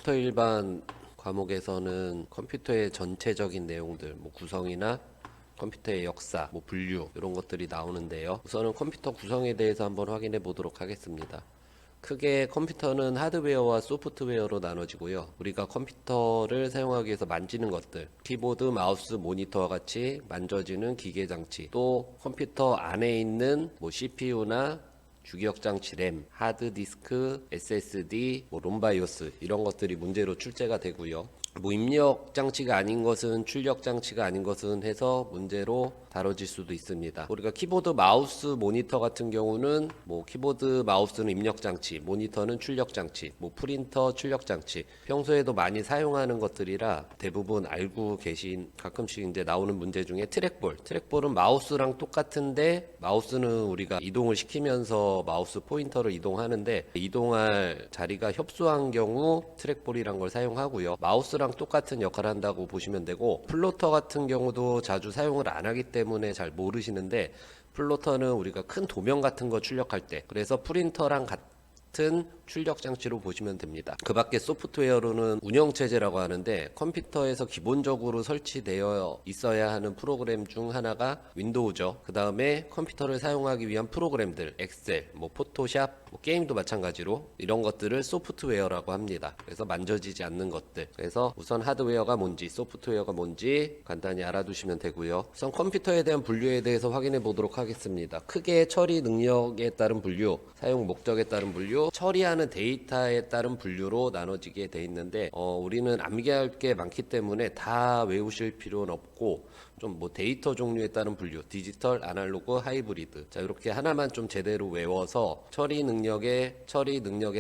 컴퓨터 일반 과목에서는 컴퓨터의 전체적인 내용들, 구성이나 컴퓨터의 역사, 분류 이런 것들이 나오는데요. 우선은 컴퓨터 구성에 대해서 한번 확인해 보도록 하겠습니다. 크게 컴퓨터는 하드웨어와 소프트웨어로 나눠지고요. 우리가 컴퓨터를 사용하기 위해서 만지는 것들, 키보드, 마우스, 모니터와 같이 만져지는 기계 장치, 또 컴퓨터 안에 있는 CPU나 주기억 장치 램, 하드디스크, SSD, 롬바이오스 이런 것들이 문제로 출제가 되고요. 입력 장치가 아닌 것은, 출력 장치가 아닌 것은 해서 문제로 다뤄질 수도 있습니다. 우리가 키보드, 마우스, 모니터 같은 경우는 키보드, 마우스는 입력 장치, 모니터는 출력 장치, 프린터 출력 장치, 평소에도 많이 사용하는 것들이라 대부분 알고 계신, 가끔씩 이제 나오는 문제 중에 트랙볼은 마우스랑 똑같은데 마우스는 우리가 이동을 시키면서 마우스 포인터를 이동하는데 이동할 자리가 협소한 경우 트랙볼이란 걸 사용하고요. 마우스랑 똑같은 역할을 한다고 보시면 되고, 플로터 같은 경우도 자주 사용을 안 하기 때문에 잘 모르시는데, 플로터는 우리가 큰 도면 같은 거 출력할 때, 그래서 프린터랑 같은 출력 장치로 보시면 됩니다. 그 밖에 소프트웨어로는 운영체제라고 하는데, 컴퓨터에서 기본적으로 설치되어 있어야 하는 프로그램 중 하나가 윈도우죠. 그 다음에 컴퓨터를 사용하기 위한 프로그램들, 엑셀, 포토샵, 게임도 마찬가지로 이런 것들을 소프트웨어라고 합니다. 그래서 만져지지 않는 것들. 그래서 우선 하드웨어가 뭔지, 소프트웨어가 뭔지 간단히 알아두시면 되고요. 우선 컴퓨터에 대한 분류에 대해서 확인해 보도록 하겠습니다. 크게 처리 능력에 따른 분류, 사용 목적에 따른 분류, 처리하는 데이터에 따른 분류로 나눠지게 돼 있는데, 우리는 암기할 게 많기 때문에 다 외우실 필요는 없고, 좀 데이터 종류에 따른 분류, 디지털, 아날로그, 하이브리드. 자, 이렇게 하나만 좀 제대로 외워서 처리 능력에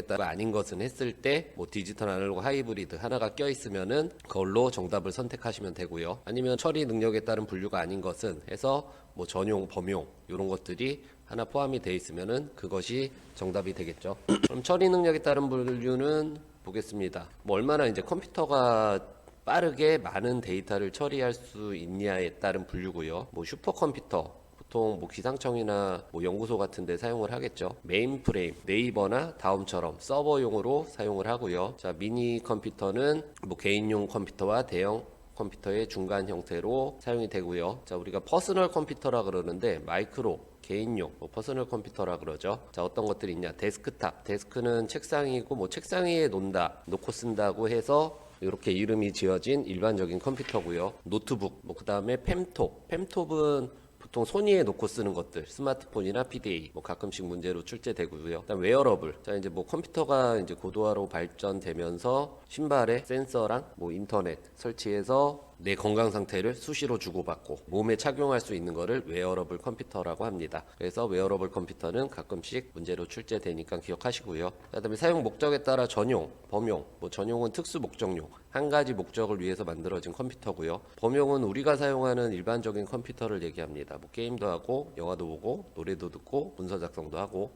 따라 아닌 것은 했을 때 디지털, 아날로그, 하이브리드 하나가 껴 있으면은 그걸로 정답을 선택하시면 되고요. 아니면 처리 능력에 따른 분류가 아닌 것은 해서 전용, 범용 이런 것들이 하나 포함이 되어 있으면은 그것이 정답이 되겠죠. 그럼 처리 능력에 따른 분류는 보겠습니다. 얼마나 이제 컴퓨터가 빠르게 많은 데이터를 처리할 수 있냐에 따른 분류고요. 슈퍼컴퓨터 보통 기상청이나 연구소 같은 데 사용을 하겠죠. 메인프레임, 네이버나 다음처럼 서버용으로 사용을 하고요. 자, 미니 컴퓨터는 개인용 컴퓨터와 대형 컴퓨터의 중간 형태로 사용이 되고요. 자, 우리가 퍼스널 컴퓨터라 그러는데 마이크로, 개인용, 퍼스널 컴퓨터라 그러죠. 자, 어떤 것들이 있냐? 데스크탑, 데스크는 책상이고 책상 위에 놓고 쓴다고 해서 이렇게 이름이 지어진 일반적인 컴퓨터고요. 노트북, 그 다음에 팸톱은 보통 손 위에 놓고 쓰는 것들, 스마트폰이나 PDA, 가끔씩 문제로 출제되고요. 그다음 웨어러블. 자, 이제 컴퓨터가 이제 고도화로 발전되면서 신발에 센서랑 인터넷 설치해서 내 건강 상태를 수시로 주고받고 몸에 착용할 수 있는 거를 웨어러블 컴퓨터라고 합니다. 그래서 웨어러블 컴퓨터는 가끔씩 문제로 출제되니까 기억하시고요. 그다음에 사용 목적에 따라 전용, 범용. 전용은 특수 목적용, 한 가지 목적을 위해서 만들어진 컴퓨터고요. 범용은 우리가 사용하는 일반적인 컴퓨터를 얘기합니다. 게임도 하고 영화도 보고 노래도 듣고 문서 작성도 하고.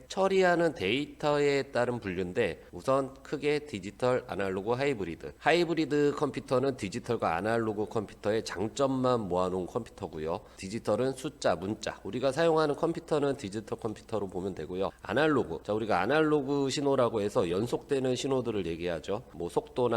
처리하는 데이터에 따른 분류인데, 우선 크게 디지털, 아날로그, 하이브리드 컴퓨터는 디지털과 아날로그 컴퓨터의 장점만 모아놓은 컴퓨터고요. 디지털은 숫자, 문자. 우리가 사용하는 컴퓨터는 디지털 컴퓨터로 보면 되고요. 아날로그. 자, 우리가 아날로그 신호라고 해서 연속되는 신호들을 얘기하죠. 속도가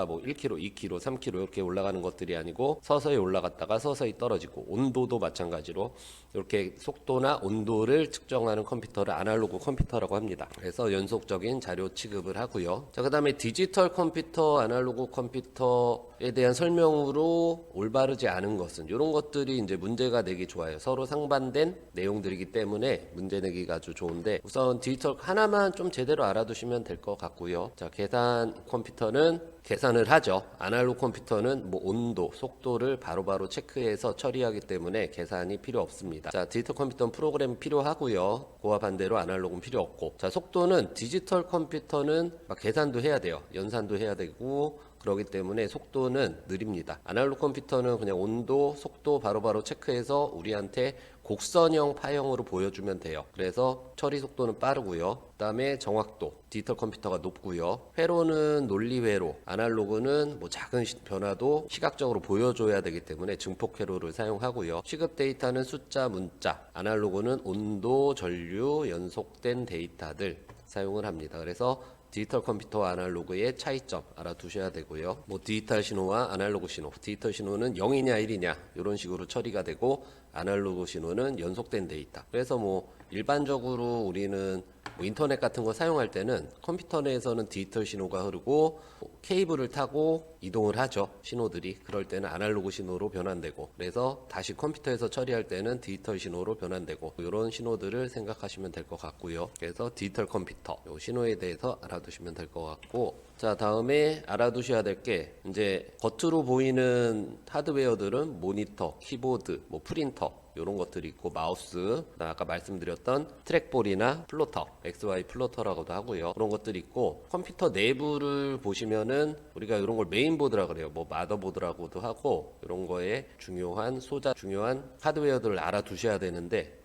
1km, 2km, 3km 이렇게 올라가는 것들이 아니고 서서히 올라갔다가 서서히 떨어지고, 온도도 마찬가지로 이렇게 속도나 온도를 측정하는 컴퓨터를 아날로그 컴퓨터라고 합니다. 그래서 연속적인 자료 취급을 하고요. 자, 그다음에 디지털 컴퓨터, 아날로그 컴퓨터에 대한 설명으로 올바르지 않은 것은, 이런 것들이 이제 문제가 내기 좋아요. 서로 상반된 내용들이기 때문에 문제 내기가 아주 좋은데, 우선 디지털 하나만 좀 제대로 알아두시면 될 것 같고요. 자, 계산 컴퓨터는 계산을 하죠. 아날로그 컴퓨터는 온도, 속도를 바로바로 체크해서 처리하기 때문에 계산이 필요 없습니다. 자, 디지털 컴퓨터는 프로그램이 필요하고요. 그와 반대로 아날로그는 필요 없고. 자, 속도는 디지털 컴퓨터는 계산도 해야 돼요. 연산도 해야 되고, 그렇기 때문에 속도는 느립니다. 아날로그 컴퓨터는 그냥 온도, 속도 바로바로 체크해서 우리한테 곡선형 파형으로 보여주면 돼요. 그래서 처리 속도는 빠르고요. 그 다음에 정확도, 디지털 컴퓨터가 높고요. 회로는 논리회로, 아날로그는 작은 변화도 시각적으로 보여줘야 되기 때문에 증폭 회로를 사용하고요. 취급 데이터는 숫자, 문자, 아날로그는 온도, 전류, 연속된 데이터들 사용을 합니다. 그래서 디지털 컴퓨터와 아날로그의 차이점 알아두셔야 되고요. 뭐 디지털 신호와 아날로그 신호, 디지털 신호는 0이냐 1이냐 이런 식으로 처리가 되고 아날로그 신호는 연속된 데이터. 그래서 뭐 일반적으로 우리는 뭐 인터넷 같은 거 사용할 때는 컴퓨터 내에서는 디지털 신호가 흐르고 케이블을 타고 이동을 하죠. 신호들이. 그럴 때는 아날로그 신호로 변환되고, 그래서 다시 컴퓨터에서 처리할 때는 디지털 신호로 변환되고, 이런 신호들을 생각하시면 될 것 같고요. 그래서 디지털 컴퓨터 요 신호에 대해서 알아두시면 될 것 같고, 자, 다음에 알아두셔야 될 게, 이제 겉으로 보이는 하드웨어들은 모니터, 키보드, 뭐 프린터 이런 것들이 있고, 마우스, 아까 말씀드렸던 트랙볼이나 플로터, XY 플로터라고도 하고요. 그런 것들이 있고, 컴퓨터 내부를 보시면은 우리가 이런 걸 메인보드라 그래요. 뭐 마더보드라고도 하고, 이런 거에 중요한 소자, 중요한 하드웨어들을 알아두셔야 되는데,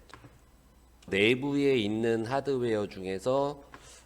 내부에 있는 하드웨어 중에서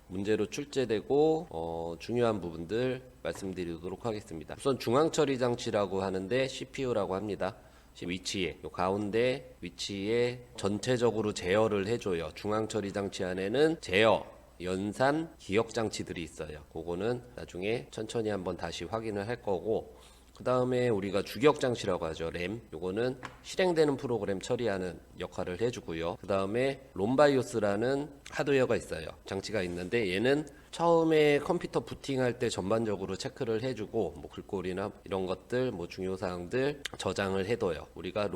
문제로 출제되고 중요한 부분들 말씀드리도록 하겠습니다. 우선 중앙처리 장치라고 하는데 CPU라고 합니다. 위치에, 요 가운데 위치에 전체적으로 제어를 해줘요. 중앙처리 장치 안에는 제어, 연산, 기억 장치들이 있어요. 그거는 나중에 천천히 한번 다시 확인을 할 거고, 그 다음에 우리가 주기억 장치라고 하죠. 램. 요거는 실행되는 프로그램 처리하는 역할을 해주고요. 그 다음에 롬바이오스라는 하드웨어가 있어요. 장치가 있는데 얘는 처음에 컴퓨터 부팅할 때 전반적으로 체크를 해주고, 뭐 글꼴이나 이런 것들, 뭐 중요사항들 저장을 해둬요. 우리가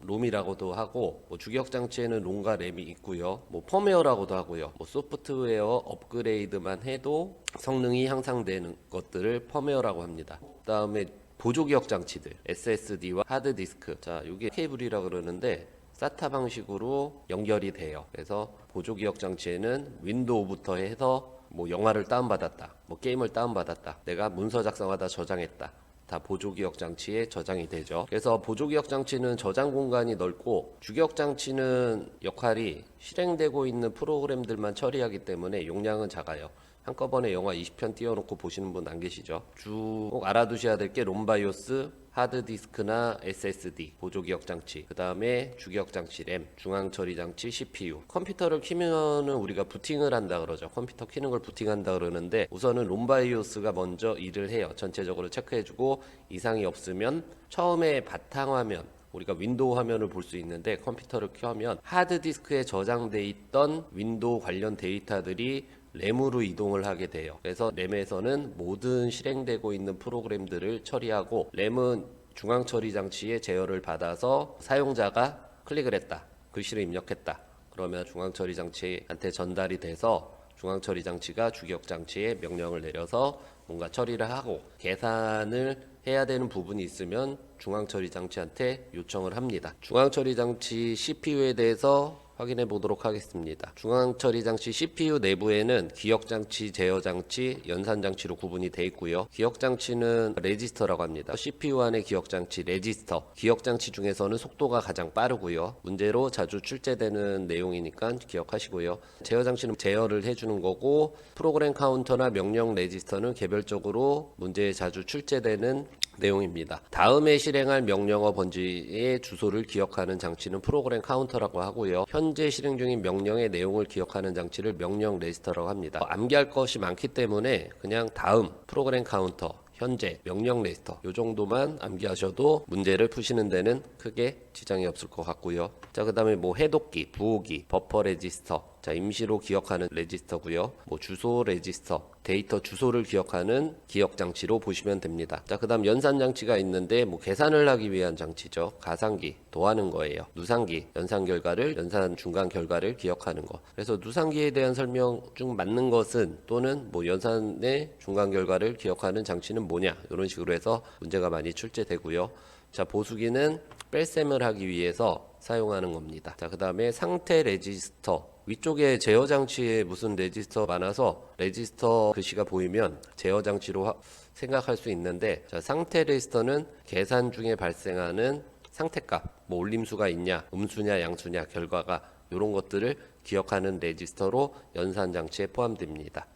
롬이라고도 하고, 뭐 주기억 장치에는 롬과 램이 있고요. 뭐 펌웨어라고도 하고요. 뭐 소프트웨어 업그레이드만 해도 성능이 향상되는 것들을 펌웨어라고 합니다. 그 다음에 보조기억 장치들, SSD와 하드디스크. 자, 이게 케이블이라고 그러는데 SATA 방식으로 연결이 돼요. 그래서 보조기억 장치에는 윈도우부터 해서 뭐 영화를 다운받았다, 뭐 게임을 다운받았다, 내가 문서 작성하다 저장했다, 다 보조기억 장치에 저장이 되죠. 그래서 보조기억 장치는 저장 공간이 넓고, 주기억 장치는 역할이 실행되고 있는 프로그램들만 처리하기 때문에 용량은 작아요. 한꺼번에 영화 20편 띄워놓고 보시는 분 안 계시죠? 꼭 알아두셔야 될 게 롬바이오스, 하드디스크나 SSD, 보조기억 장치, 그 다음에 주기억 장치, 램, 중앙처리 장치, CPU. 컴퓨터를 키면은 우리가 부팅을 한다 그러죠. 컴퓨터 키는 걸 부팅한다 그러는데, 우선은 롬바이오스가 먼저 일을 해요. 전체적으로 체크해주고, 이상이 없으면 처음에 바탕화면, 우리가 윈도우 화면을 볼 수 있는데, 컴퓨터를 켜면 하드디스크에 저장돼 있던 윈도우 관련 데이터들이 램으로 이동을 하게 돼요. 그래서 램에서는 모든 실행되고 있는 프로그램들을 처리하고, 램은 중앙처리 장치의 제어를 받아서 사용자가 클릭을 했다, 글씨를 입력했다, 그러면 중앙처리 장치한테 전달이 돼서 중앙처리 장치가 주기억 장치에 명령을 내려서 뭔가 처리를 하고, 계산을 해야 되는 부분이 있으면 중앙처리 장치한테 요청을 합니다. 중앙처리 장치 CPU에 대해서 확인해 보도록 하겠습니다. 중앙처리 장치 CPU 내부에는 기억장치, 제어장치, 연산장치로 구분이 되어 있고요. 기억장치는 레지스터라고 합니다. CPU 안의 기억장치, 레지스터. 기억장치 중에서는 속도가 가장 빠르고요. 문제로 자주 출제되는 내용이니까 기억하시고요. 제어장치는 제어를 해주는 거고, 프로그램 카운터나 명령 레지스터는 개별적으로 문제에 자주 출제되는 내용입니다. 다음에 실행할 명령어 번지의 주소를 기억하는 장치는 프로그램 카운터라고 하고요. 현재 실행 중인 명령의 내용을 기억하는 장치를 명령 레지스터라고 합니다. 암기할 것이 많기 때문에 그냥 다음, 프로그램 카운터, 현재, 명령 레지스터 이 정도만 암기하셔도 문제를 푸시는 데는 크게 지장이 없을 것 같고요. 자, 그 다음에 뭐 해독기, 부호기, 버퍼 레지스터, 자, 임시로 기억하는 레지스터고요. 뭐 주소 레지스터, 데이터 주소를 기억하는 기억 장치로 보시면 됩니다. 자, 그다음 연산 장치가 있는데 뭐 계산을 하기 위한 장치죠. 가상기, 도하는 거예요. 누상기, 연산 결과를, 연산 중간 결과를 기억하는 거. 그래서 누상기에 대한 설명 중 맞는 것은, 또는 뭐 연산의 중간 결과를 기억하는 장치는 뭐냐, 이런 식으로 해서 문제가 많이 출제되고요. 자, 보수기는 뺄셈을 하기 위해서 사용하는 겁니다. 자, 그 다음에 상태 레지스터. 위쪽에 제어 장치에 무슨 레지스터 많아서 레지스터 글씨가 보이면 제어 장치로 생각할 수 있는데, 자, 상태 레지스터는 계산 중에 발생하는 상태값, 뭐 올림수가 있냐, 음수냐, 양수냐, 결과가, 이런 것들을 기억하는 레지스터로 연산 장치에 포함됩니다.